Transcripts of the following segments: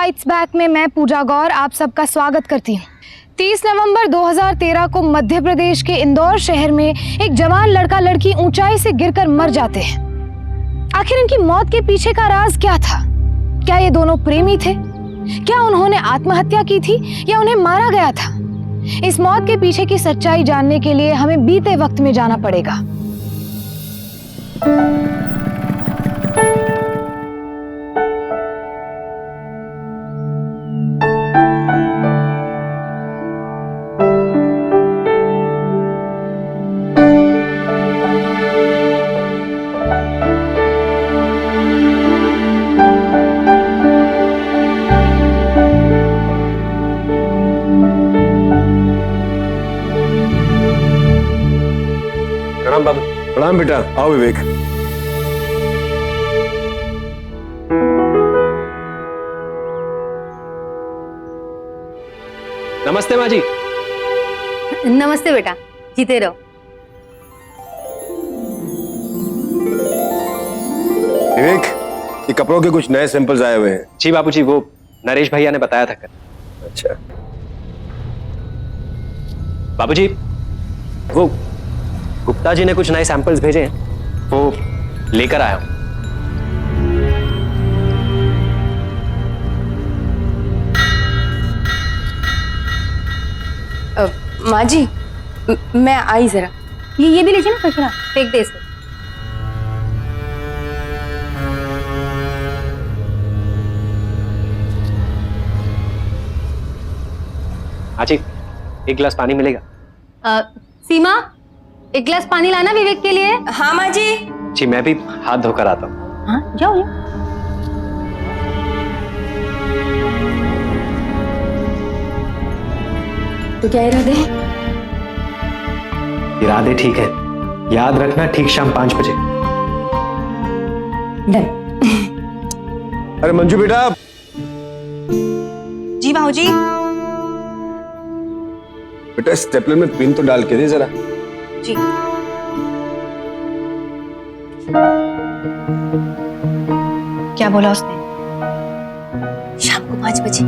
Fights back में मैं पूजा गौर आप सबका स्वागत करती हूँ। 30 नवंबर 2013 को मध्य प्रदेश के इंदौर शहर में एक जवान लड़का लड़की ऊंचाई से गिरकर मर जाते हैं। आखिर इनकी मौत के पीछे का राज क्या था? क्या ये दोनों प्रेमी थे? क्या उन्होंने आत्महत्या की थी या उन्हें मारा गया था? इस मौत के पीछे की सच्चाई जानने के लिए हमें बीते वक्त में जाना पड़ेगा। प्रणाम बाबू। प्रणाम बेटा, आओ विवेक। नमस्ते माँ जी। नमस्ते बेटा, जीते रहो। विवेक, ये कपड़ों के कुछ नए सैंपल्स आए हुए हैं। जी बाबूजी, वो नरेश भैया ने बताया था कल। अच्छा। बाबूजी, वो गुप्ता जी ने कुछ नए सैंपल्स भेजे हैं, वो लेकर आया हूं। माँ जी, मैं आई जरा। ये भी लीजिए ना, कचरा फेंक दे इसको। हाँ जी, एक गिलास पानी मिलेगा? सीमा, एक गिलास पानी लाना विवेक के लिए। हाँ माँ जी। जी मैं भी हाथ धोकर आता हूँ। हाँ जाओ जाओ। तो क्या इरादे हैं? इरादे ठीक है, याद रखना ठीक शाम 5 बजे। डन। अरे मंजू बेटा। जी बाबूजी। बेटा स्टेपलर में पिन तो डाल के दे जरा। जी। क्या बोला उसने? शाम को 5 बजे।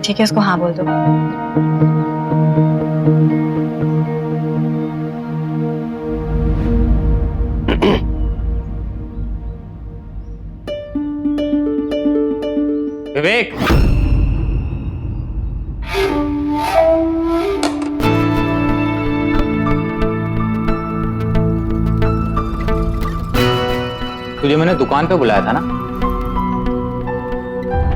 ठीक है, उसको हाँ बोल दो। विवेक, तुझे मैंने दुकान पे बुलाया था ना?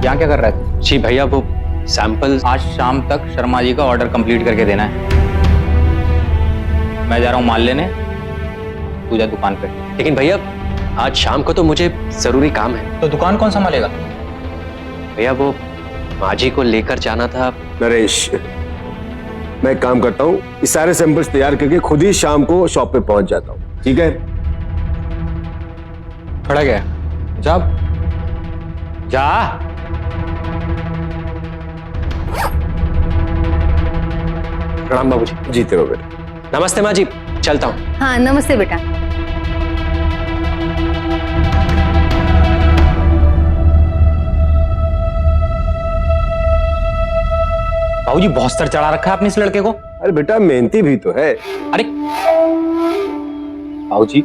यहाँ क्या कर रहा है? जी भैया, वो सैंपल्स आज शाम तक शर्मा जी का ऑर्डर कंप्लीट करके देना है। मैं जा रहा हूँ माल लेने, तू जा दुकान पे। लेकिन भैया आज शाम को तो मुझे जरूरी काम है। तो दुकान कौन संभालेगा? भैया वो माँ जी को लेकर जाना था। नरेश, मैं एक काम करता हूँ, ये सारे सैंपल्स तैयार करके खुद ही शाम को शॉप पे पहुंच जाता हूँ। ठीक है? खड़ा गया जा जा। प्रणाम बाबूजी। जीते रहो बेटा। नमस्ते माँ जी, चलता हूँ। हाँ नमस्ते बेटा। बाबूजी बहुत सर चढ़ा रखा है अपने इस लड़के को। अरे बेटा मेहनती भी तो है। अरे बाबूजी,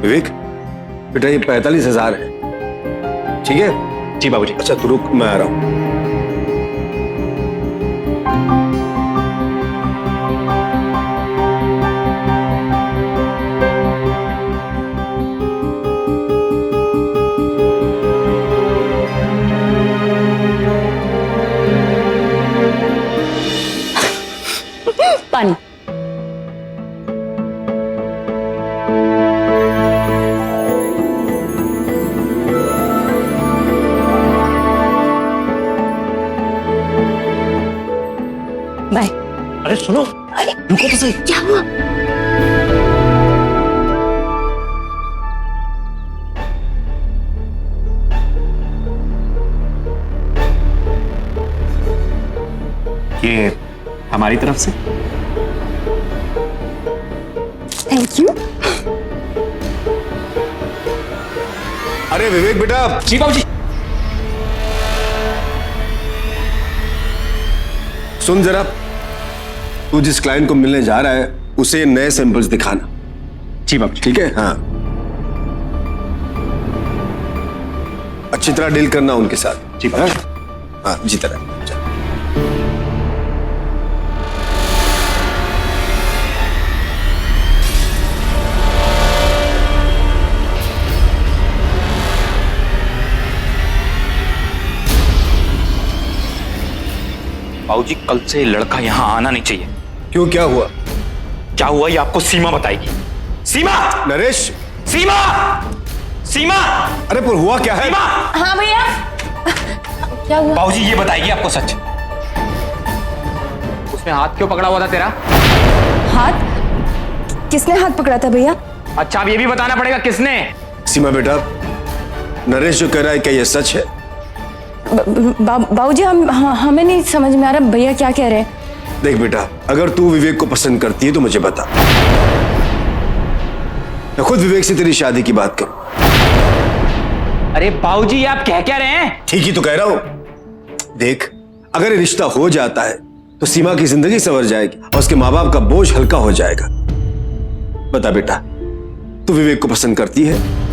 विवेक बेटा, ये 45,000 है। ठीक है? जी बाबूजी। अच्छा तू रुक, मैं आ रहा हूँ। पानी। बाय। अरे सुनो, रुको तो सही। क्या हुआ? ये हमारी तरफ से। Thank you. अरे विवेक बेटा, जी बाबूजी। सुन जरा, तू जिस क्लाइंट को मिलने जा रहा है उसे नए सैंपल्स दिखाना। जी बाबूजी। ठीक है? हाँ, अच्छी तरह डील करना उनके साथ। जी बाबूजी। हाँ, जी तरह। चल। बाबूजी, कल से लड़का यहाँ आना नहीं चाहिए। क्यों, क्या हुआ? क्या हुआ ये आपको सीमा बताएगी। सीमा! नरेश! सीमा! सीमा! अरे पर हुआ क्या है? सीमा! हाँ भैया, क्या हुआ? बाबूजी ये बताएगी आपको सच। उसने हाथ क्यों पकड़ा हुआ था तेरा? हाथ? किसने हाथ पकड़ा था भैया? अच्छा, अब ये भी बताना पड़ेगा किसने। सीमा बेटा, नरेश जो कह रहा है क्या ये सच है? बाबूजी, हमें नहीं समझ में आ रहा भैया क्या कह रहे हैं। देख बेटा, अगर तू विवेक को पसंद करती है तो मुझे बता, मैं खुद विवेक से तेरी शादी की बात करूं। अरे बाबूजी, आप कह क्या रहे हैं? ठीक ही तो कह रहा हूं। देख, अगर ये रिश्ता हो जाता है तो सीमा की जिंदगी संवर जाएगी और उसके माँ बाप का बोझ हल्का हो जाएगा। बता बेटा, तू विवेक को पसंद करती है?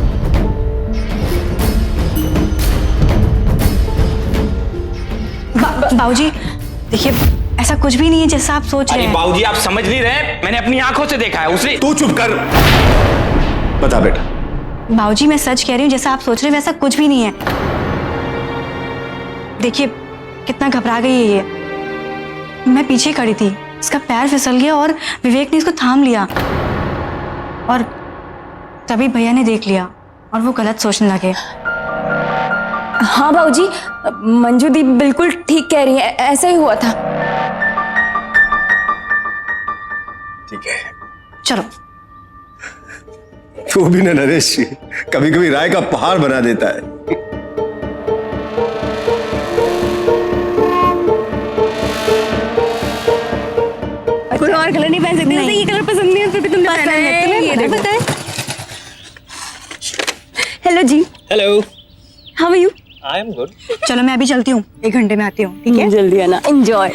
बाबूजी देखिए, ऐसा कुछ भी नहीं है जैसा आप सोच रहे अरे हैं। बाबूजी, आप समझ नहीं रहे, मैंने अपनी आंखों से देखा है। उसने तू चुप कर। बता बेटा। बाबूजी, मैं सच कह रही हूँ, जैसा आप सोच रहे हैं वैसा कुछ भी नहीं है। देखिए कितना घबरा गई है ये। मैं पीछे खड़ी थी, उसका पैर फिसल गया और विवेक ने इसको थाम लिया और तभी भैया ने देख लिया और वो गलत सोचने लगे। हाँ बाबूजी, मंजू दी बिल्कुल ठीक कह रही है, ऐसा ही हुआ था। ठीक है, चलो। तू भी ना नरेश, कभी कभी राय का पहाड़ बना देता है। कोई और कलर नहीं पहन सकती? जैसे ये कलर पसंद नहीं है फिर भी तुमने पहना है। ये देखो। हेलो जी। Hello, how are you? I am good. चलो मैं अभी चलती हूँ, 1 घंटे में आती हूँ, ठीक है? जल्दी आना, एंजॉय।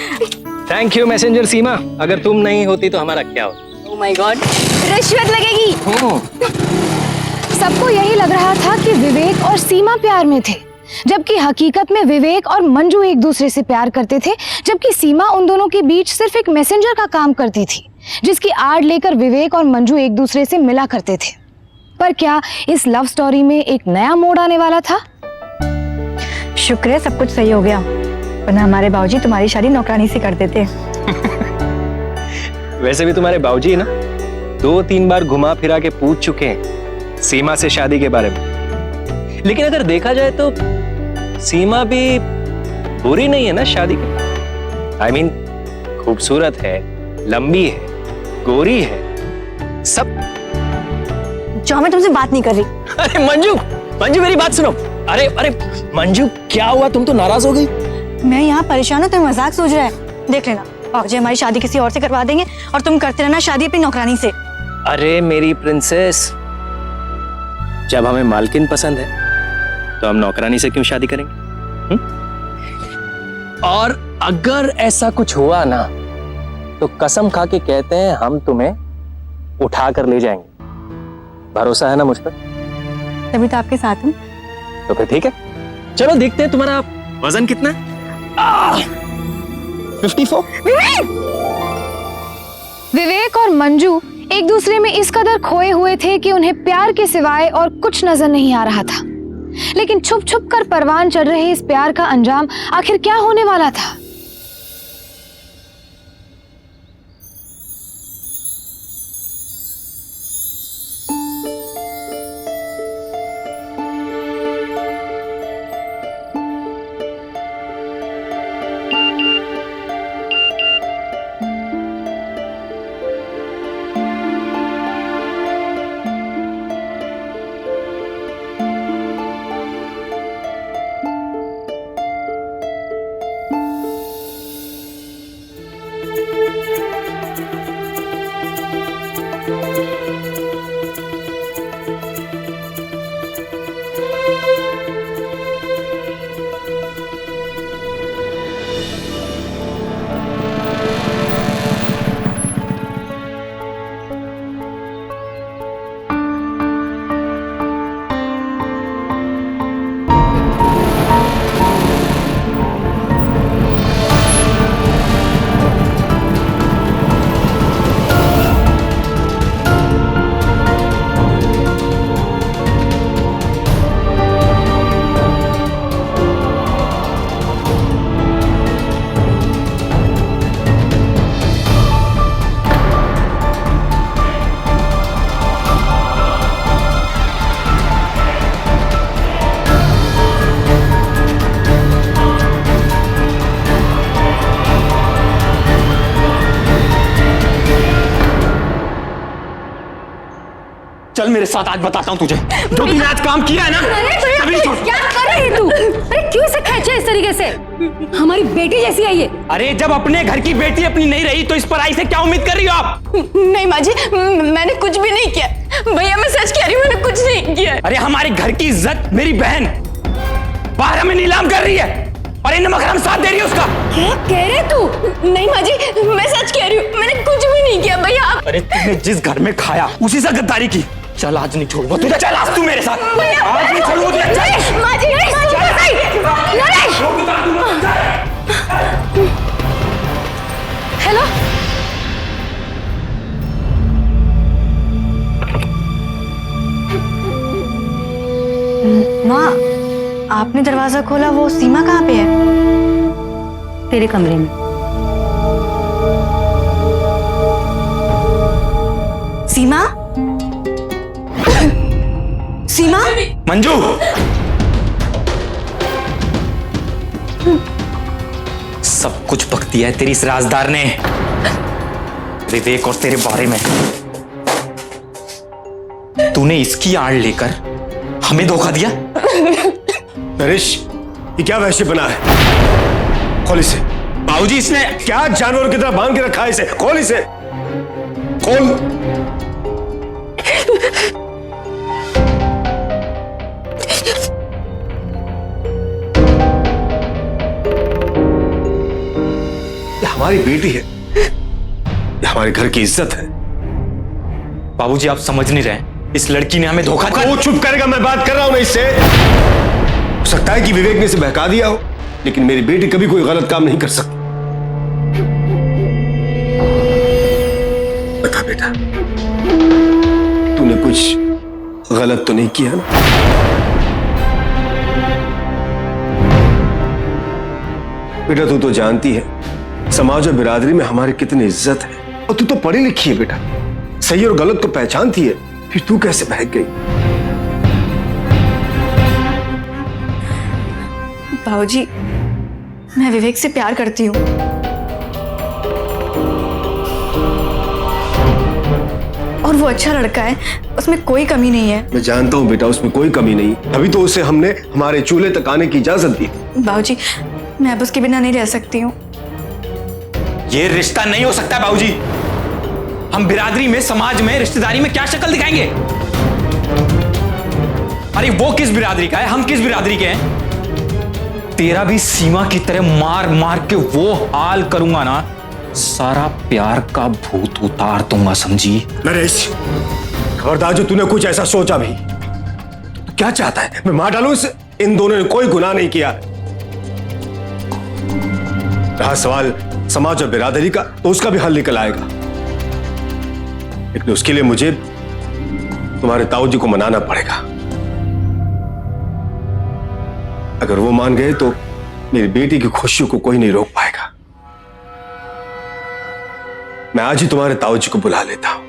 थैंक यू मैसेंजर सीमा, अगर तुम नहीं होती तो हमारा क्या होता। ओह माय गॉड, रिश्वत लगेगी। सबको यही लग रहा था कि विवेक और सीमा प्यार में थे, जबकि हकीकत में विवेक और मंजू एक दूसरे से प्यार करते थे, जबकि सीमा उन दोनों के बीच सिर्फ एक मैसेंजर का काम करती थी, जिसकी आड़ लेकर विवेक और मंजू एक दूसरे से मिला करते थे। पर क्या इस लव स्टोरी में एक नया मोड़ आने वाला था? शुक्र है सब कुछ सही हो गया, वरना हमारे बाबूजी तुम्हारी शादी नौकरानी से कर देते। वैसे भी तुम्हारे बाबूजी ना 2-3 बार घुमा फिरा के पूछ चुके हैं सीमा से शादी के बारे में। लेकिन अगर देखा जाए तो सीमा भी बुरी नहीं है ना शादी की। I mean, खूबसूरत है, लंबी है, गोरी है, सब। जो मैं तुमसे बात नहीं कर रही। अरे मंजू, मंजू मेरी बात सुनो। अरे अरे मंजू, क्या हुआ? तुम तो नाराज हो गई। मैं यहाँ परेशान हूँ, तुम मजाक सोच रहे हैं। देख लेना, बाबूजी हमारी शादी किसी और से करवा देंगे और तुम करते रहना शादी अपनी नौकरानी से। अरे मेरी प्रिंसेस, जब हमें मालकिन पसंद है तो हम नौकरानी से क्यों शादी करेंगे? और अगर ऐसा कुछ हुआ ना तो कसम खा के कहते हैं हम तुम्हें उठा कर ले जाएंगे। भरोसा है ना मुझ पर? तभी तो आपके साथ हूँ। तो फिर ठीक है, चलो देखते हैं तुम्हारा वजन कितना है। 54। विवेक और मंजू एक दूसरे में इस कदर खोए हुए थे कि उन्हें प्यार के सिवाय और कुछ नजर नहीं आ रहा था। लेकिन छुप छुप कर परवान चढ़ रहे इस प्यार का अंजाम आखिर क्या होने वाला था? चल मेरे साथ, आज बताता हूँ तुझे जो तूने आज काम किया है ना। अभी छोड़। क्या कर रही है तू? अरे क्यों इसे खींचे इस तरीके से? हमारी बेटी जैसी है ये। अरे जब अपने घर की बेटी अपनी नहीं रही तो इस पराई से क्या उम्मीद कर रही हो आप? नहीं माँ जी, मैंने कुछ भी नहीं किया। भैया मैं सच कह रही हूँ, मैंने कुछ नहीं किया। अरे हमारे घर की इज्जत मेरी बहन बाहर हमें नीलाम कर रही है और इन नमक हराम साथ दे रही है उसका। क्या कह रहे तू? नहीं माँ जी, मैं सच कह रही हूँ, मैंने कुछ भी नहीं किया भैया। आप अरे तूने जिस घर में खाया उसी से गद्दारी की। चल आज नहीं छोड़ूंगा तुझे, चल आज तू मेरे साथ। आज नहीं छोड़ूंगा तुझे, चल। माँ जी, हेलो, माँ, आपने दरवाजा खोला, वो सीमा कहाँ पे है? तेरे कमरे में। सीमा? सीमा? मंजू, सब कुछ बक दिया है तेरी इस राजदार ने विवेक और तेरे बारे में। तूने इसकी आड़ लेकर हमें धोखा दिया। नरेश, ये क्या वहशी बना है? खोल इसे। बाबूजी इसने क्या जानवर की तरह बांध के रखा है इसे? खोल इसे, खोल। ये हमारी बेटी है, ये हमारे घर की इज्जत है। बाबूजी आप समझ नहीं रहे, इस लड़की ने हमें धोखा दिया। वो चुप करेगा, मैं बात कर रहा हूं ना इससे। हो सकता है कि विवेक ने इसे बहका दिया हो, लेकिन मेरी बेटी कभी कोई गलत काम नहीं कर सकती। बता बेटा, तूने कुछ गलत तो नहीं किया ना? बेटा तू तो जानती है समाज और बिरादरी में हमारी कितनी इज्जत है, और तू तो पढ़ी लिखी है बेटा, सही और गलत को पहचानती है, फिर तू कैसे बहक गई? बाबूजी, मैं विवेक से प्यार करती हूँ। और वो अच्छा लड़का है, उसमें कोई कमी नहीं है। मैं जानता हूं बेटा, उसमें कोई कमी नहीं, अभी तो उसे हमने हमारे चूल्हे तक आने की इजाजत दी। बाबूजी, मैं अब उसके बिना नहीं रह सकती हूँ। ये रिश्ता नहीं हो सकता बाबूजी। हम बिरादरी में, समाज में, रिश्तेदारी में क्या शक्ल दिखाएंगे? अरे वो किस बिरादरी का है, हम किस बिरादरी के हैं? तेरा भी सीमा की तरह मार मार के वो हाल करूंगा ना, सारा प्यार का भूत उतार दूंगा, समझी? नरेश, खबरदार जो तूने कुछ ऐसा सोचा भी। तो क्या चाहता है, मैं मार डालूं इसे? इन दोनों ने कोई गुनाह नहीं किया। रहा सवाल समाज और बिरादरी का, तो उसका भी हल निकल आएगा, लेकिन उसके लिए मुझे तुम्हारे ताऊजी को मनाना पड़ेगा। अगर वो मान गए तो मेरी बेटी की खुशियों को कोई नहीं रोक पाएगा। मैं आज ही तुम्हारे ताऊजी को बुला लेता हूं।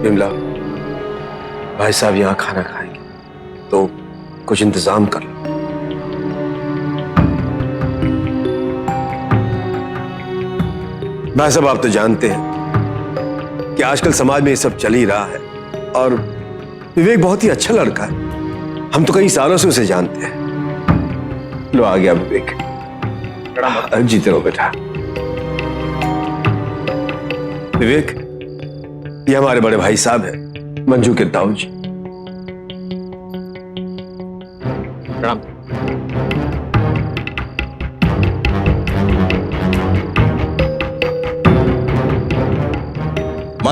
विमला, भाई साहब यहाँ खाना खाएंगे, तो कुछ इंतजाम कर लो। भाई साहब, आप तो जानते हैं कि आजकल समाज में ये सब चल ही रहा है, और विवेक बहुत ही अच्छा लड़का है, हम तो कई सालों से उसे जानते हैं। लो आ गया विवेक। जीते रहो बेटा। विवेक, ये हमारे बड़े भाई साहब हैं, मंजू के ताऊजी।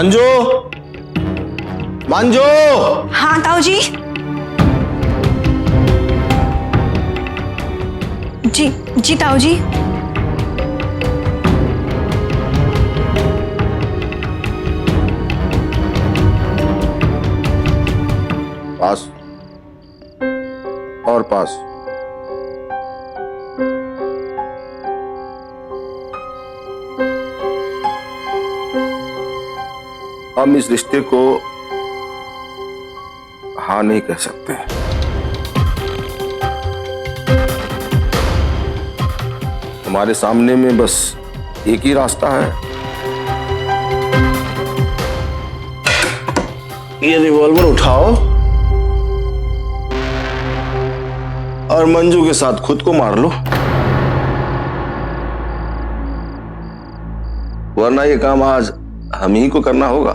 मंजू, मंजू, हाँ ताऊ जी। जी ताऊ जी। पास और पास। हम इस रिश्ते को हाँ नहीं कह सकते। हमारे सामने में बस एक ही रास्ता है। ये रिवॉल्वर उठाओ और मंजू के साथ खुद को मार लो, वरना ये काम आज हम ही को करना होगा।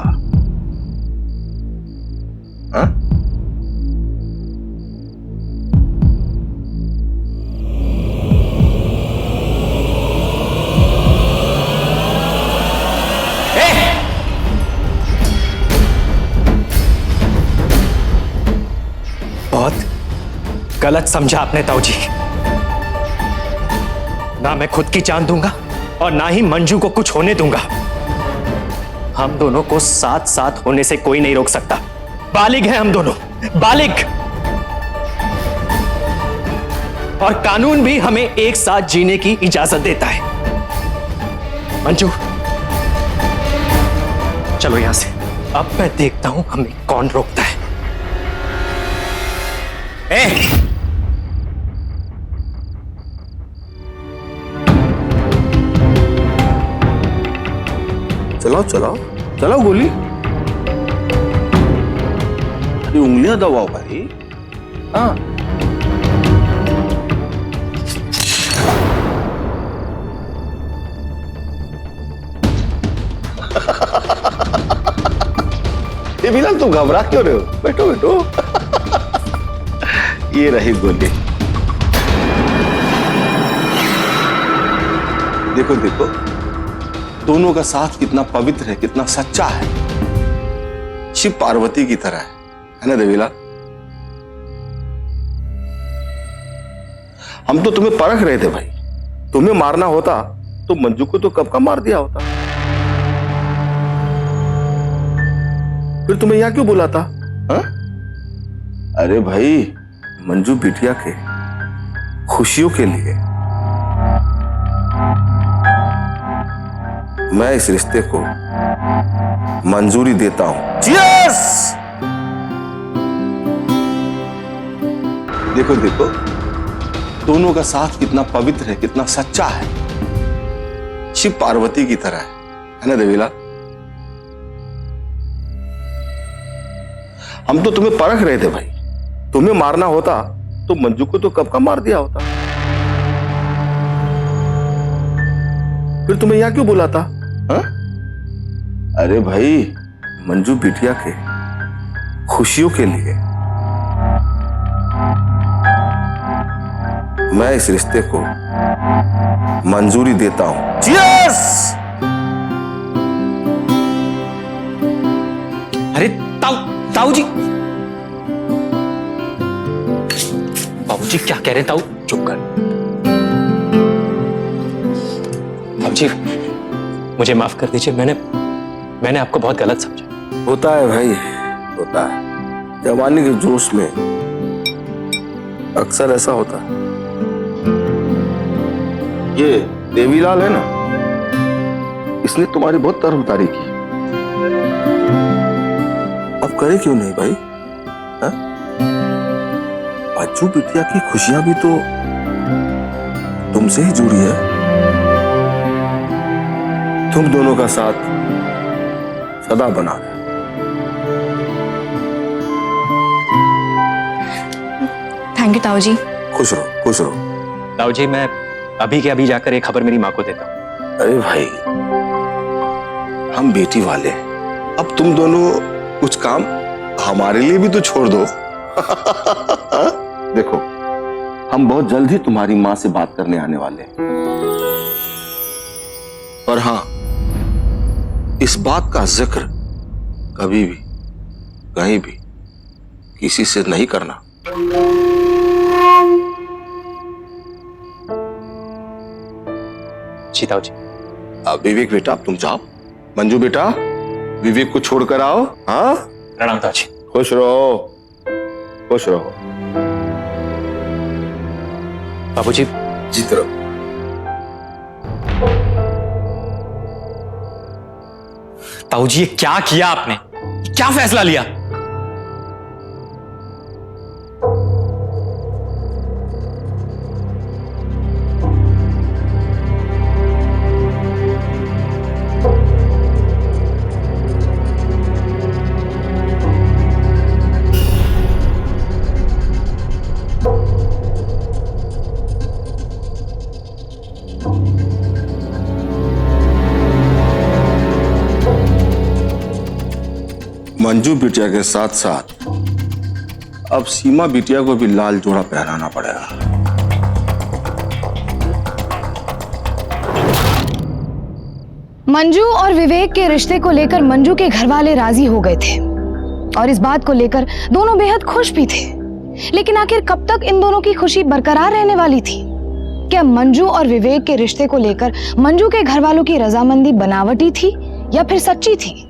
हाँ? बहुत गलत समझा आपने ताऊ जी। ना मैं खुद की जान दूंगा और ना ही मंजू को कुछ होने दूंगा। हम दोनों को साथ साथ होने से कोई नहीं रोक सकता। बालिग हैं हम दोनों, बालिग। और कानून भी हमें एक साथ जीने की इजाजत देता है। मंजू, चलो यहां से। अब मैं देखता हूं हमें कौन रोकता है। चलाओ चलाओ चलाओ गोली। अरे उंगलियां दबाओ भाई। हाँ, ये बिलाल तुम घबरा क्यों रहे हो? बैठो बैठो। ये रही गोली। देखो देखो, दोनों का साथ कितना पवित्र है, कितना सच्चा है। शिव पार्वती की तरह है ना देवीलाल? हम तो तुम्हें परख रहे थे भाई। तुम्हें मारना होता तो मंजू को तो कब का मार दिया होता। फिर तुम्हें यहां क्यों बुलाता? हा? अरे भाई, मंजू बिटिया के खुशियों के लिए मैं इस रिश्ते को मंजूरी देता हूं। Cheers! देखो देखो, दोनों का साथ कितना पवित्र है, कितना सच्चा है। शिव पार्वती की तरह है ना देवीलाल? हम तो तुम्हें परख रहे थे भाई। तुम्हें मारना होता तो मंजू को तो कब का मार दिया होता। फिर तुम्हें यहां क्यों बुलाता? हा? अरे भाई, मंजू बिटिया के खुशियों के लिए मैं इस रिश्ते को मंजूरी देता हूं। Cheers! अरे ताऊ जी, बाबूजी क्या कह रहे हैं? ताऊ चुप कर। बाबूजी मुझे माफ कर दीजिए, मैंने आपको बहुत गलत समझा। होता है भाई, होता है। जवानी के जोश में अक्सर ऐसा होता है। ये देवीलाल है ना, इसने तुम्हारी बहुत तरफदारी की। अब करे क्यों नहीं भाई? हा? बच्चू बिटिया की खुशियां भी तो तुमसे ही जुड़ी है। तुम दोनों का साथ सदा बना रहे। थैंक यू ताऊ जी। खुश रहो, खुश रहो। ताऊ जी, मैं अभी के अभी जाकर एक खबर मेरी माँ को देता हूँ। अरे भाई, हम बेटी वाले, अब तुम दोनों कुछ काम हमारे लिए भी तो छोड़ दो। देखो, हम बहुत जल्द ही तुम्हारी माँ से बात करने आने वाले हैं। और हाँ, इस बात का जिक्र कभी भी कहीं भी किसी से नहीं करना। जी ताऊ जी। अब विवेक बेटा, अब तुम जाओ। मंजू बेटा, विवेक को छोड़कर आओ। हाँ, प्रणाम ताऊ जी। खुश रहो, खुश रहो। बाबूजी जीत रहो। ताऊ जी, ये क्या किया आपने? क्या फैसला लिया? मंजू बिटिया के साथ साथ अब सीमा बिटिया को भी लाल जोड़ा पहनाना पड़ेगा। मंजू और विवेक के रिश्ते को लेकर मंजू के घर वाले राजी हो गए थे और इस बात को लेकर दोनों बेहद खुश भी थे। लेकिन आखिर कब तक इन दोनों की खुशी बरकरार रहने वाली थी? क्या मंजू और विवेक के रिश्ते को लेकर मंजू के घर वालों की रजामंदी बनावटी थी या फिर सच्ची थी?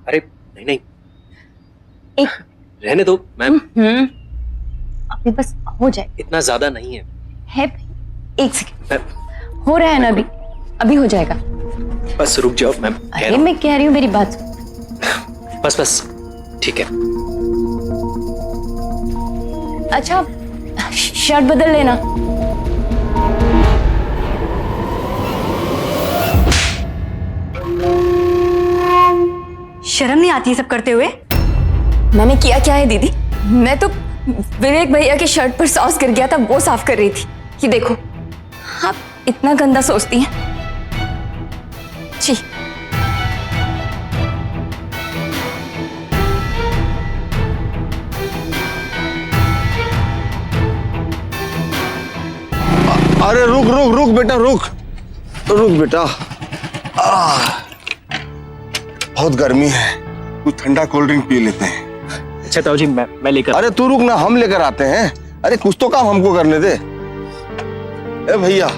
अरे नहीं नहीं, एक रहने दो मैम। अभी बस हो जाए। इतना ज्यादा नहीं है। है भाई, एक सेकंड। मैम हो रहा है ना, अभी अभी हो जाएगा। बस रुक जाओ मैम। अरे मैं कह रही हूँ, मेरी बात सुन। बस बस ठीक है। अच्छा, शर्ट बदल लेना। शर्म नहीं आती ये सब करते हुए? मैंने किया क्या है दीदी? मैं तो विवेक भैया के शर्ट पर सॉस गिर गया था, वो साफ कर रही थी। ये देखो, आप इतना गंदा सोचती हैं? छी। अरे रुक रुक रुक बेटा, रुक रुक बेटा। बहुत गर्मी है, कुछ ठंडा कोल्ड ड्रिंक पी लेते हैं। अच्छा ताऊ जी, मैं लेकर। अरे तू रुक ना, हम लेकर आते हैं। अरे कुछ तो काम हमको करने दे। ए भैया,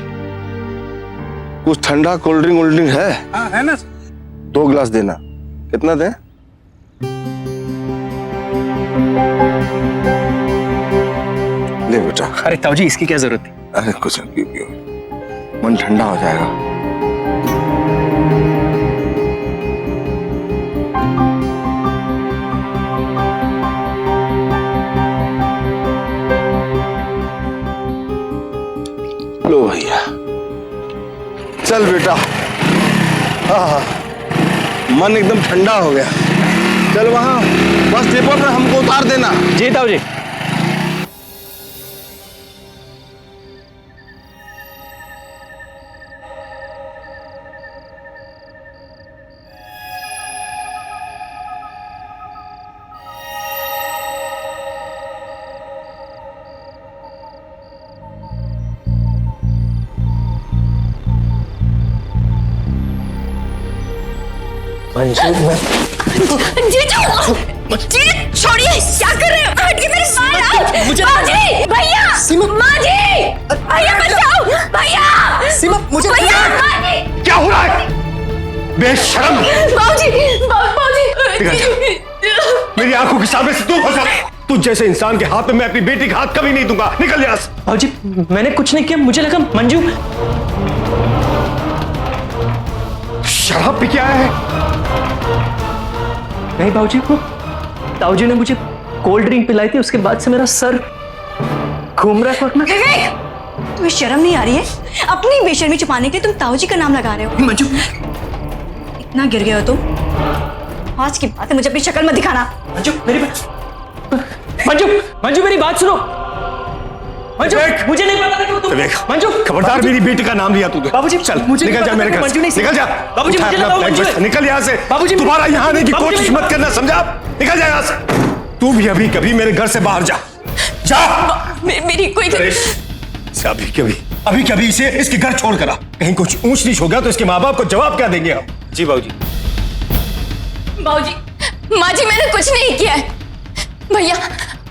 कुछ ठंडा कोल्ड ड्रिंक है? हाँ है ना। 2 गिलास देना। कितना दें? ले बेटा। अरे ताऊ जी, इसकी क्या जरूरत थी? अरे कुछ नहीं, पियो, मन ठंडा हो जाएगा। लो भैया, चल बेटा। हाँ, मन एकदम ठंडा हो गया। चल वहां बस डिपो पर हमको उतार देना। जी ताऊ जी। जीजू, जीजू छोड़िए, क्या कर रहे हो? हटिए मेरे साथ। मुझे भैया, माँ जी, भैया बचाओ, भैया सीमा, मुझे भैया, क्या हो रहा है? बेशरम! बाबूजी, मेरी आंखों के सामने से दूर हो जा। तुझ जैसे इंसान के हाथ में मैं अपनी बेटी का हाथ कभी नहीं दूंगा। निकल यहाँ से। ताऊ जी, मैंने कुछ नहीं किया, मुझे लगा मंजू। शराब पी के आया है? नहीं बाबूजी, ताऊजी ने मुझे कोल्ड ड्रिंक पिलाई थी, उसके बाद से मेरा सर घूम रहा है। वक्त में विवेक, तुम्हें शर्म नहीं आ रही है? अपनी बेशर्मी छुपाने के लिए तुम ताऊजी का नाम लगा रहे हो। मंजू, इतना गिर गए हो तुम। आज की बात है, मुझे अपनी शक्ल मत दिखाना। मंजू मेरी बात, मंजू मंजू मेरी बात सुनो। मंजू, मुझे नहीं पता था कि वो तुम। मंजू, खबरदार, मेरी बेटी का नाम लिया तूने। बाबूजी, चल मुझे निकल जा मेरे घर मंजू नहीं, से, निकल जा। बाबूजी, उठा मुझे अपना लगाओ, बैग, मंजू बस निकल यहाँ से। बाबूजी, दोबारा यहाँ आने की बाबूजी, कोशिश मत करना, समझा? निकल जा यहाँ से। तू भी अभी कभी मेरे घर से बाहर जा, जा। मेरी कोई अभी कभी इसे इसके घर छोड़ कर आ। कहीं कुछ ऊंच नीच हो गया तो इसके माँ बाप को जवाब क्या देंगे हम? जी बाबूजी। बाबूजी, माँ जी, मैंने कुछ नहीं किया है। भैया,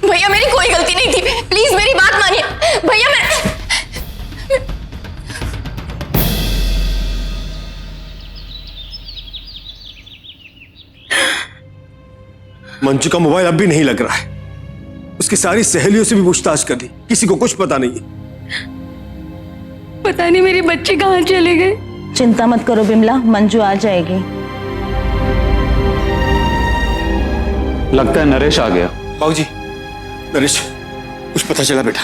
भैया मेरी कोई गलती नहीं थी, प्लीज मेरी बात मानिए। भैया मैं मंजू का मोबाइल अब भी नहीं लग रहा है। उसकी सारी सहेलियों से भी पूछताछ कर दी, किसी को कुछ पता नहीं। पता नहीं मेरे बच्चे कहाँ चले गए। चिंता मत करो बिमला, मंजू आ जाएगी। लगता है नरेश आ गया। बाबूजी, नरेश, कुछ पता चला बेटा?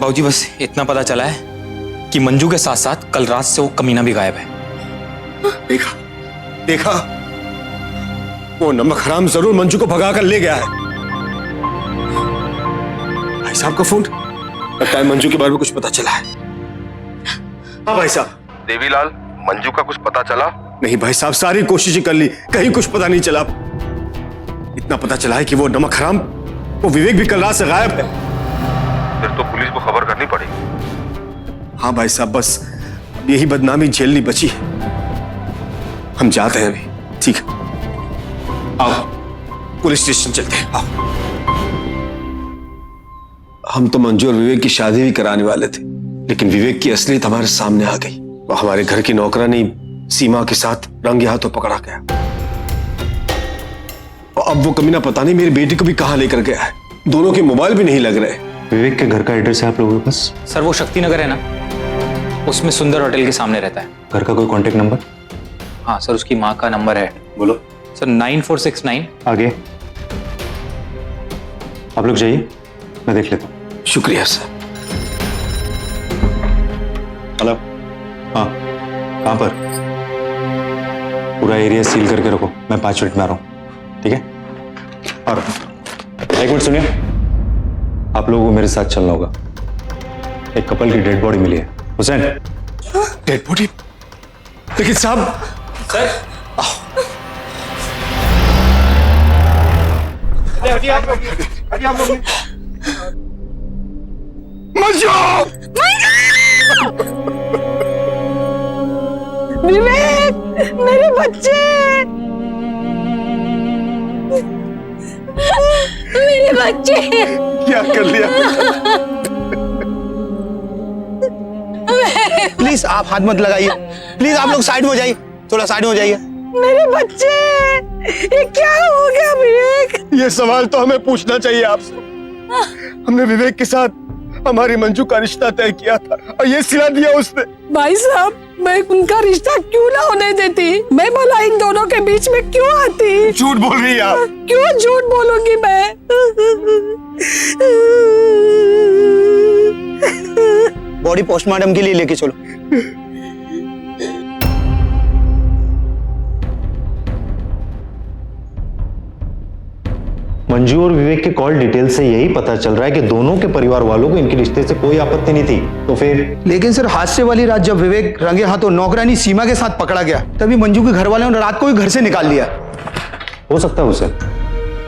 बाबूजी बस इतना पता चला है कि मंजू के साथ साथ कल रात से वो कमीना भी गायब है। देखा, वो नमक हराम जरूर मंजू को भगा कर ले गया है। भाई साहब का फोन, लगता है मंजू के बारे में कुछ पता चला है। हाँ भाई साहब। देवीलाल, मंजू का कुछ पता चला? नहीं भाई साहब, सारी कोशिशें कर ली, कहीं कुछ पता नहीं चला। इतना पता चला है कि वो नमक हराम, वो विवेक भी कल रात से गायब है। फिर तो पुलिस को खबर करनी पड़ेगी। हाँ भाई साहब, बस अब यही बदनामी झेलनी बची है। हम जाते हैं अभी, ठीक है? आओ पुलिस स्टेशन चलते हैं, आओ। हम तो मंजू और विवेक की शादी भी कराने वाले थे, लेकिन विवेक की असलियत हमारे सामने आ गई। वो हमारे घर की नौकरानी सीमा के साथ रंगे हाथों पकड़ा गया। और अब वो कमीना पता नहीं मेरी बेटी को भी कहां लेकर गया है। दोनों के मोबाइल भी नहीं लग रहे। विवेक के घर का एड्रेस है आप लोगों के पास? सर वो शक्ति नगर है ना, उसमें सुंदर होटल के सामने रहता है। घर का कोई कांटेक्ट नंबर? हाँ सर, उसकी माँ का नंबर है। बोलो सर 9469। आगे आप लोग जाइए, मैं देख लेता हूँ। शुक्रिया सर। हेलो, हाँ कहाँ पर? पूरा एरिया सील करके रखो, मैं 5 मिनट में आ रहा हूँ, ठीक है? और एक मिनट सुनिए, आप लोगों को मेरे साथ चलना होगा। एक कपल की डेड बॉडी मिली है। हुसैन। Dead body? लेकिन साहब। सर विवेक, मेरे बच्चे, मेरे बच्चे। क्या कर लिया? प्लीज आप हाथ मत लगाइए, प्लीज आप लोग साइड में हो जाइए, थोड़ा साइड में हो जाइए। मेरे बच्चे, ये क्या हो गया विवेक? ये सवाल तो हमें पूछना चाहिए आपसे। हमने विवेक के साथ हमारी मंजू का रिश्ता तय किया था और ये सिला दिया उसने। भाई साहब, मैं उनका रिश्ता क्यों ना होने देती? मैं भला इन दोनों के बीच में क्यों आती? झूठ बोल रही है आप। क्यों झूठ बोलूंगी मैं? बॉडी पोस्टमार्टम के लिए लेके चलो। मंजू और विवेक के कॉल डिटेल से यही पता चल रहा है कि दोनों के परिवार वालों को इनके रिश्ते से कोई आपत्ति नहीं थी। तो फिर? लेकिन सर, हादसे वाली रात जब विवेक रंगे हाथों नौकरानी सीमा के साथ पकड़ा गया, तभी मंजू के घर वालों ने रात को ही घर से निकाल लिया। हो सकता है उसे,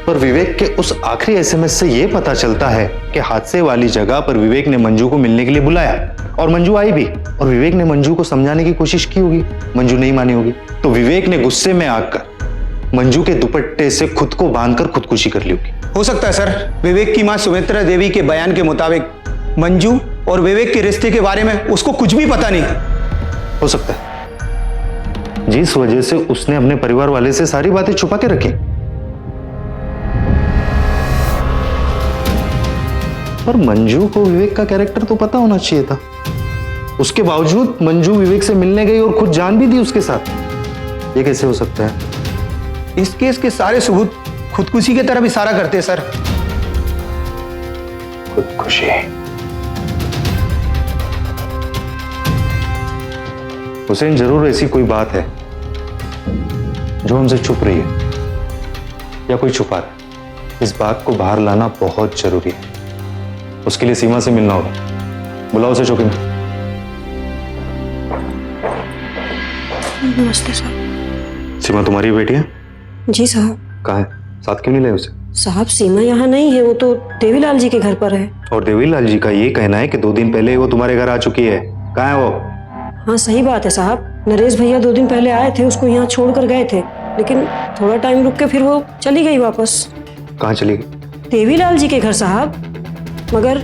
पर विवेक के उस आखिरी एसएमएस से यह पता चलता है कि हादसे वाली जगह पर विवेक ने मंजू को मिलने के लिए बुलाया और मंजू आई भी, और विवेक ने मंजू को समझाने की कोशिश की होगी, मंजू नहीं मानी होगी, तो विवेक ने गुस्से में आकर मंजू के दुपट्टे से खुद को बांधकर खुदकुशी कर ली होगी। हो सकता है सर, विवेक की मां सुमित्रा देवी के बयान के मुताबिक मंजू और विवेक के रिश्ते के बारे में उसको कुछ भी पता नहीं। हो सकता है, जिस वजह से उसने अपने परिवार वाले से सारी बातें छुपा के रखी। पर मंजू को विवेक का कैरेक्टर तो पता होना चाहिए था। उसके बावजूद मंजू विवेक से मिलने गई और खुद जान भी दी उसके साथ। ये कैसे हो सकता है? इस केस के सारे सबूत खुदकुशी की तरफ इशारा करते हैं सर। खुदकुशी। हुसैन, जरूर ऐसी कोई बात है जो हमसे छुप रही है या कोई छुपा रहा है। इस बात को बाहर लाना बहुत जरूरी है। उसके लिए सीमा से मिलना होगा। बुलाओ उसे चौकी में। नमस्ते साहब। सीमा तुम्हारी बेटी है? जी साहब। कहाँ है? साथ क्यों नहीं लाए उसे? साहब सीमा यहाँ नहीं है, वो तो देवीलाल जी के घर पर है। और देवीलाल जी का ये कहना है कि 2 दिन पहले वो तुम्हारे घर आ चुकी है। कहाँ है वो? हाँ सही बात है साहब, नरेश भैया 2 दिन पहले आए थे, उसको यहाँ छोड़कर गए थे, लेकिन थोड़ा टाइम रुक के फिर वो चली गई वापस। कहाँ चली गई? देवीलाल जी के घर साहब। मगर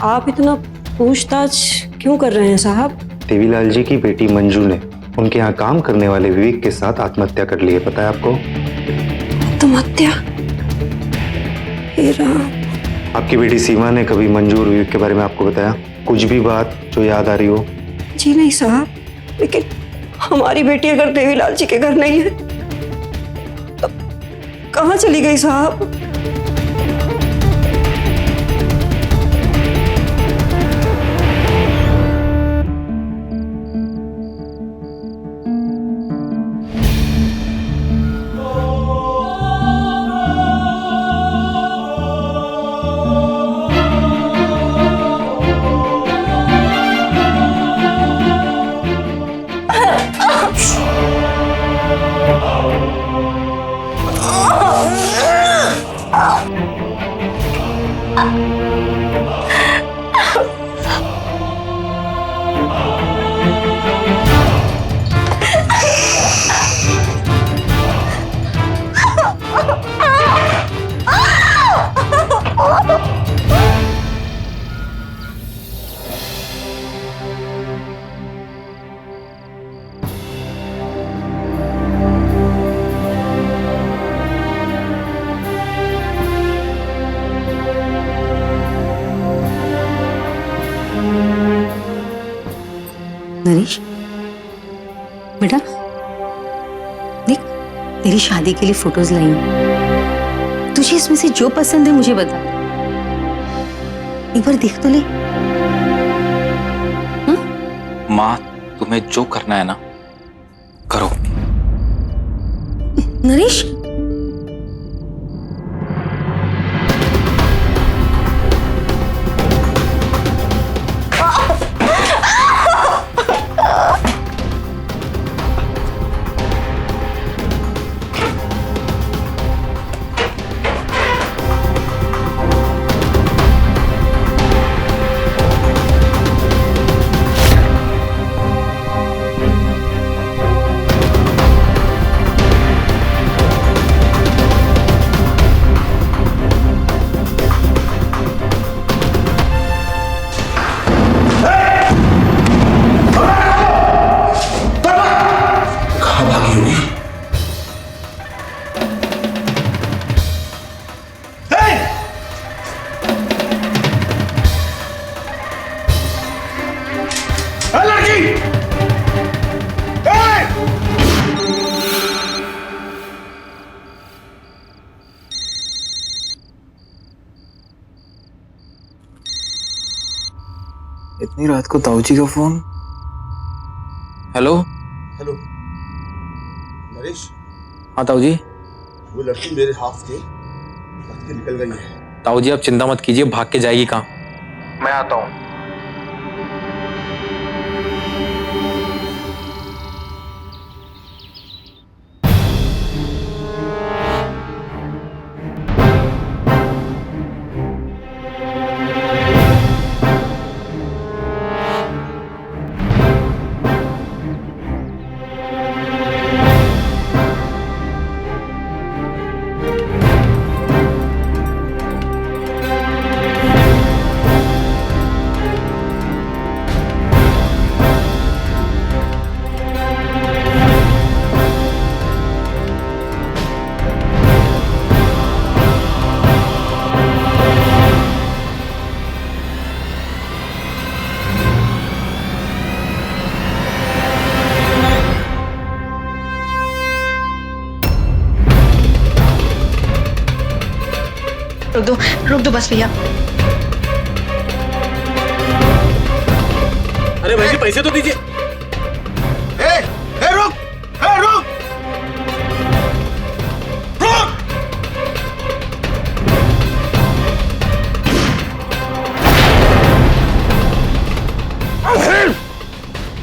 आप इतना पूछताछ क्यों कर रहे हैं साहब? देवीलाल जी की बेटी मंजू ने उनके यहाँ काम करने वाले विवेक के साथ आत्महत्या कर ली है। पता है आपको? आत्महत्या? हे राम। आपकी बेटी सीमा ने कभी मंजू और विवेक के बारे में आपको बताया? कुछ भी बात जो याद आ रही हो? जी नहीं साहब, लेकिन हमारी बेटी अगर देवीलाल जी के घर नहीं है तो कहाँ चली गई साहब? नरेश बेटा देख, तेरी शादी के लिए फोटोज लाई हूं। तुझे इसमें से जो पसंद है मुझे बता, एक बार देख तो ले। माँ, तुम्हें जो करना है ना करो। नरेश इतनी रात को ताऊजी का फोन। Hello hello Naresh. हाँ ताऊजी। वो लड़की मेरे हाथ के निकल गई है। ताऊजी आप चिंता मत कीजिए, भाग के जाएगी कहाँ? मैं आता हूँ। रोक दो बस भैया। अरे भाई जी पैसे तो दीजिए। रुक, रुक, रुक।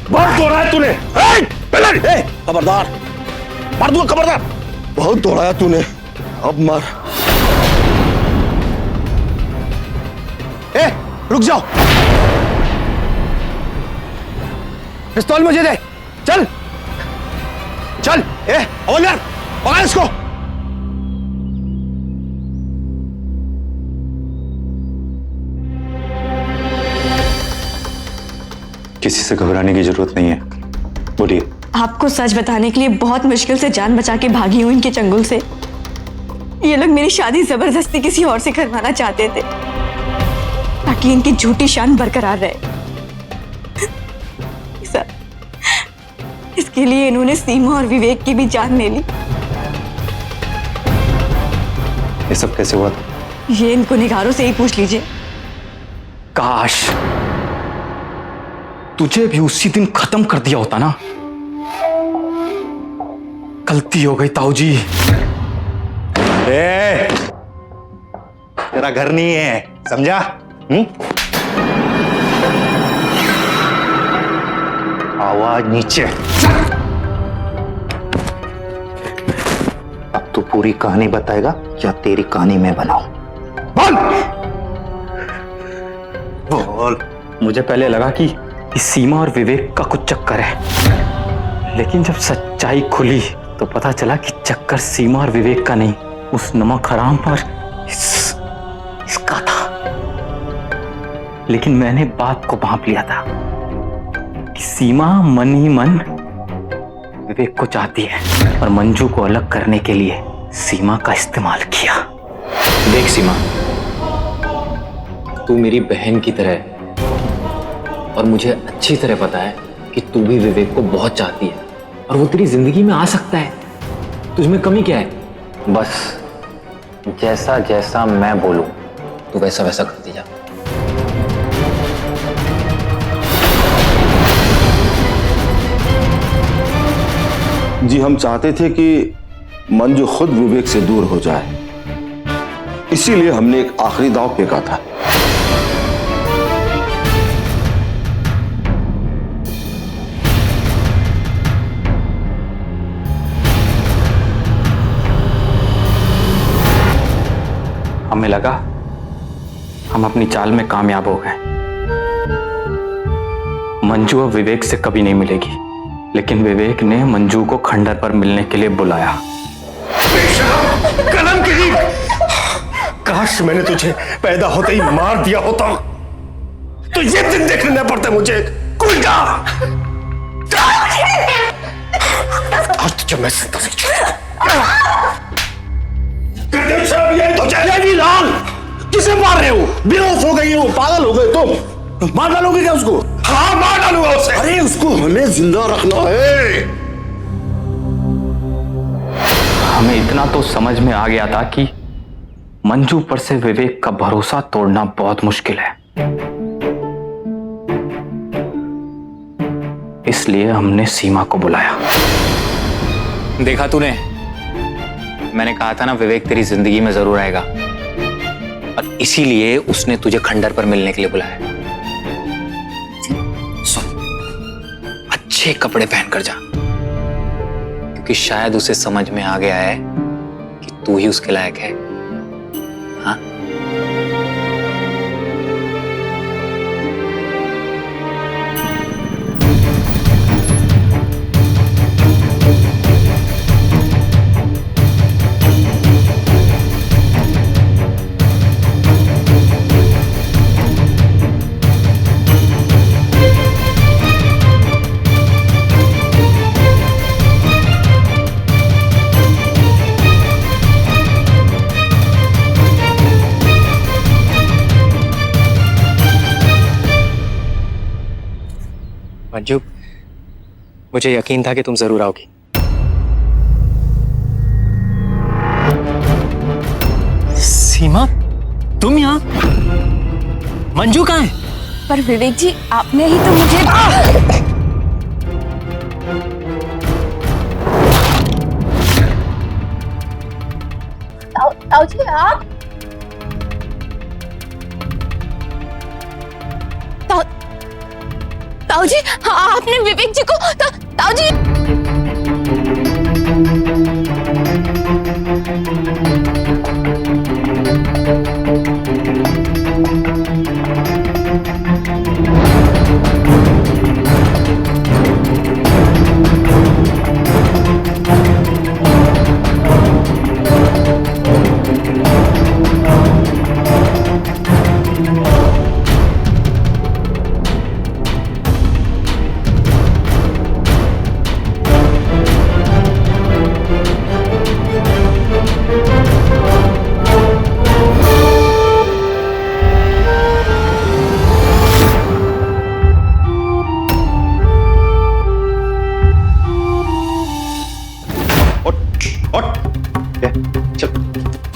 बहुत दौड़ा है तूने। खबरदार, मार दूंगा, खबरदार। बहुत दौड़ाया तूने, अब मार। रुक जाओ, पिस्तौल मुझे दे। चल चल, हवलदार पकड़ इसको। किसी से घबराने की जरूरत नहीं है, बोलिए। आपको सच बताने के लिए बहुत मुश्किल से जान बचा के भागी हूं इनके चंगुल से। ये लोग मेरी शादी जबरदस्ती किसी और से करवाना चाहते थे ताकि इनकी झूठी शान बरकरार रहे। इसके लिए इन्होंने सीमा और विवेक की भी जान ले ली। ये सब कैसे हुआ था? ये इन गुनहगारों से ही पूछ लीजिए। काश तुझे भी उसी दिन खत्म कर दिया होता ना। गलती हो गई ताऊ जी। तेरा घर नहीं है, समझा? आवाज नीचे। अब तू पूरी कहानी बताएगा या तेरी कहानी मैं बनाऊं? बोल। मुझे पहले लगा कि सीमा और विवेक का कुछ चक्कर है, लेकिन जब सच्चाई खुली तो पता चला कि चक्कर सीमा और विवेक का नहीं, उस नमक हराम पर इसका था। लेकिन मैंने बात को भांप लिया था कि सीमा मन ही मन विवेक को चाहती है और मंजू को अलग करने के लिए सीमा का इस्तेमाल किया। देख सीमा, तू मेरी बहन की तरह है और मुझे अच्छी तरह पता है कि तू भी विवेक को बहुत चाहती है और वो तेरी जिंदगी में आ सकता है। तुझमें कमी क्या है? बस जैसा जैसा मैं बोलूं तू वैसा वैसा करती जा। जी हम चाहते थे कि मंजू खुद विवेक से दूर हो जाए, इसीलिए हमने एक आखिरी दांव फेंका था। हमें लगा हम अपनी चाल में कामयाब हो गए। मंजू अब विवेक से कभी नहीं मिलेगी, लेकिन विवेक ने मंजू को खंडर पर मिलने के लिए बुलाया। कलम की नींव! काश मैंने तुझे पैदा होते ही मार दिया होता, तो ये दिन देखने न पड़ते मुझे। कुलटा! आज तुझे मैं जिंदा नहीं छोड़ूंगा। लाल, किसे मार रहे हो? बेहोश हो गई हो, पागल हो गए तुम। मार डालोगे क्या उसको? हाँ मार डालूंगा उसे। अरे उसको हमें जिंदा रखना है। हमें इतना तो समझ में आ गया था कि मंजू पर से विवेक का भरोसा तोड़ना बहुत मुश्किल है, इसलिए हमने सीमा को बुलाया। देखा तूने, मैंने कहा था ना विवेक तेरी जिंदगी में जरूर आएगा और इसीलिए उसने तुझे खंडर पर मिलने के लिए बुलाया। सुन, अच्छे कपड़े पहनकर जा, क्योंकि शायद उसे समझ में आ गया है कि तू ही उसके लायक है। हाँ? मंजू, मुझे यकीन था कि तुम जरूर आओगी। सीमा, तुम यहाँ? मंजू कहाँ है? पर विवेक जी, आपने ही तो मुझे ताऊ जी, आप ताऊ जी, आपने विवेक जी को ताऊ जी।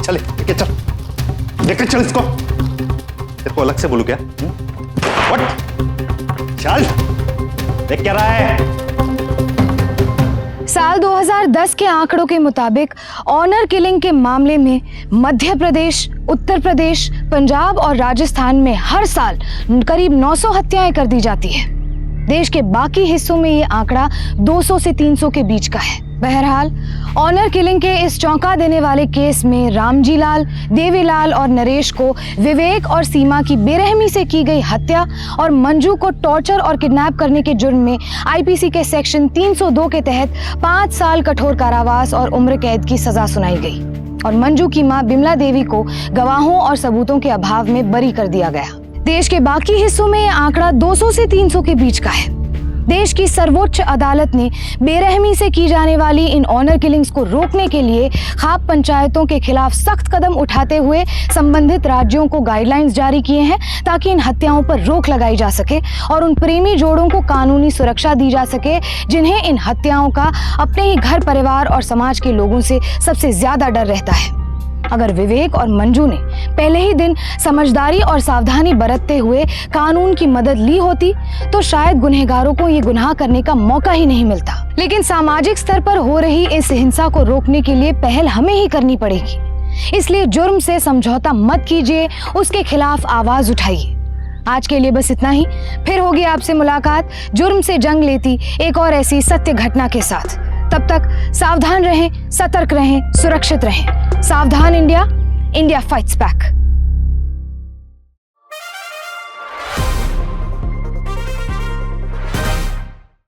चल लेकर चल इसको। तेरे को अलग से बोलू क्या? चल देख क्या रहा है? साल 2010 के आंकड़ों के मुताबिक ऑनर किलिंग के मामले में मध्य प्रदेश, उत्तर प्रदेश, पंजाब और राजस्थान में हर साल करीब 900 हत्याएं कर दी जाती है। देश के बाकी हिस्सों में ये आंकड़ा 200 से 300 के बीच का है। बहरहाल ऑनर किलिंग के इस चौंका देने वाले केस में रामजी लाल, देवीलाल और नरेश को विवेक और सीमा की बेरहमी से की गई हत्या और मंजू को टॉर्चर और किडनैप करने के जुर्म में आईपीसी के सेक्शन 302 के तहत 5 साल कठोर कारावास और उम्र कैद की सजा सुनाई गई और मंजू की मां बिमला देवी को गवाहों और सबूतों के अभाव में बरी कर दिया गया। देश के बाकी हिस्सों में यह आंकड़ा 200 से 300 के बीच का है। देश की सर्वोच्च अदालत ने बेरहमी से की जाने वाली इन ऑनर किलिंग्स को रोकने के लिए खाप पंचायतों के खिलाफ सख्त कदम उठाते हुए संबंधित राज्यों को गाइडलाइंस जारी किए हैं ताकि इन हत्याओं पर रोक लगाई जा सके और उन प्रेमी जोड़ों को कानूनी सुरक्षा दी जा सके जिन्हें इन हत्याओं का अपने ही घर परिवार और समाज के लोगों से सबसे ज्यादा डर रहता है। अगर विवेक और मंजू ने पहले ही दिन समझदारी और सावधानी बरतते हुए कानून की मदद ली होती तो शायद गुनहगारों को ये गुनाह करने का मौका ही नहीं मिलता। लेकिन सामाजिक स्तर पर हो रही इस हिंसा को रोकने के लिए पहल हमें ही करनी पड़ेगी। इसलिए जुर्म से समझौता मत कीजिए, उसके खिलाफ आवाज उठाइए। आज के लिए बस इतना ही। फिर होगी आपसे मुलाकात जुर्म से जंग लेती एक और ऐसी सत्य घटना के साथ। तब तक सावधान रहें, सतर्क रहें, सुरक्षित रहें। सावधान इंडिया, इंडिया फाइट्स बैक।